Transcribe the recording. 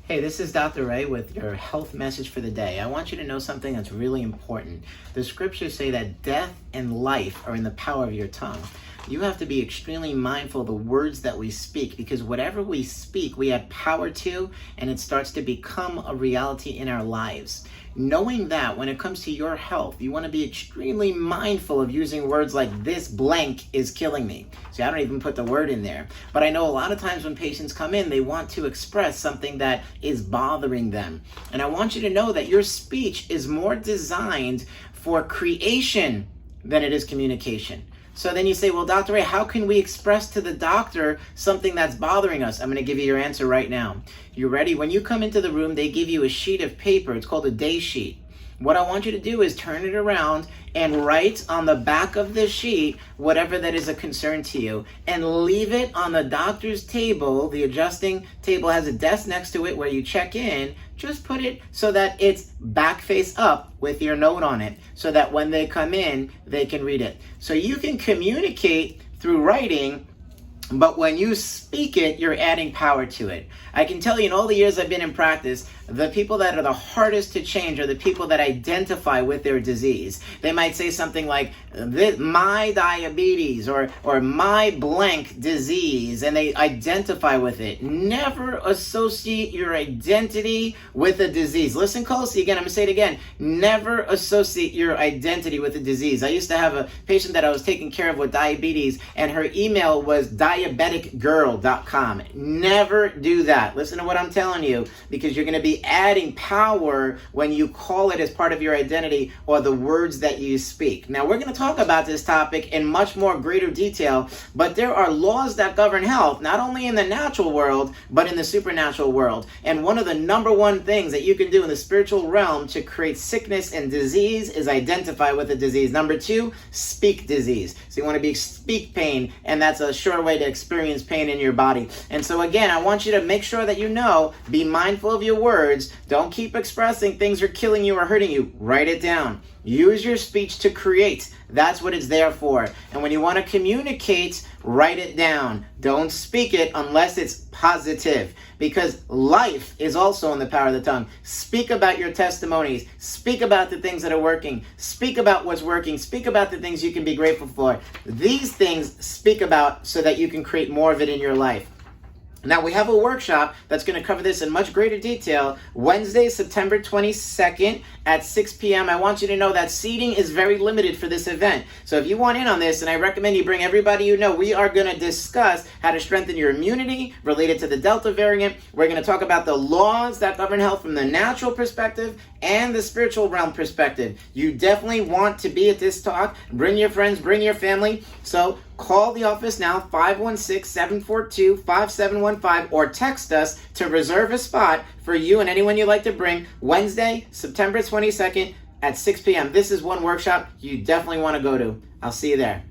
Hey, this is Dr. Ray with your health message for the day. I want you to know something that's really important. The scriptures say that death and life are in the power of your tongue. You have to be extremely mindful of the words that we speak, because whatever we speak, we have power to, and it starts to become a reality in our lives. Knowing that when it comes to your health, you want to be extremely mindful of using words like "this blank is killing me." See, I don't even put the word in there. But I know a lot of times when patients come in, they want to express something that is bothering them. And I want you to know that your speech is more designed for creation than it is communication. So then you say, well, Dr. Ray, how can we express to the doctor something that's bothering us? I'm going to give you your answer right now. You ready? When you come into the room, they give you a sheet of paper. It's called a day sheet. What I want you to do is turn it around and write on the back of the sheet whatever that is a concern to you, and leave it on the doctor's table. The adjusting table has a desk next to it where you check in. Just put it so that it's back face up with your note on it, so that when they come in, they can read it. So you can communicate through writing, but when you speak it, you're adding power to it. I can tell you, in all the years I've been in practice, the people that are the hardest to change are the people that identify with their disease. They might say something like, my diabetes, or my blank disease, and they identify with it. Never associate your identity with a disease. Listen closely again, I'm going to say it again. Never associate your identity with a disease. I used to have a patient that I was taking care of with diabetes, and her email was diabeticgirl.com. Never do that. Listen to what I'm telling you, because you're going to be adding power when you call it as part of your identity or the words that you speak. Now, we're going to talk about this topic in much more greater detail, but there are laws that govern health, not only in the natural world, but in the supernatural world. And one of the number one things that you can do in the spiritual realm to create sickness and disease is identify with the disease. Number two, speak disease. So you want to speak pain, and that's a sure way to experience pain in your body. And so again, I want you to make sure that you know, be mindful of your words. Don't keep expressing things are killing you or hurting you. Write it down. Use your speech to create. That's what it's there for. And when you want to communicate, write it down. Don't speak it unless it's positive, because life is also in the power of the tongue. Speak about your testimonies. Speak about the things that are working. Speak about what's working. Speak about the things you can be grateful for. These things speak about so that you can create more of it in your life. Now, we have a workshop that's going to cover this in much greater detail, Wednesday, September 22nd at 6 p.m. I want you to know that seating is very limited for this event. So if you want in on this, and I recommend you bring everybody you know, we are going to discuss how to strengthen your immunity related to the Delta variant. We're going to talk about the laws that govern health from the natural perspective and the spiritual realm perspective. You definitely want to be at this talk. Bring your friends, bring your family. So call the office now, 516-742-5715, or text us to reserve a spot for you and anyone you'd like to bring, Wednesday, September 22nd at 6 p.m. This is one workshop you definitely want to go to. I'll see you there.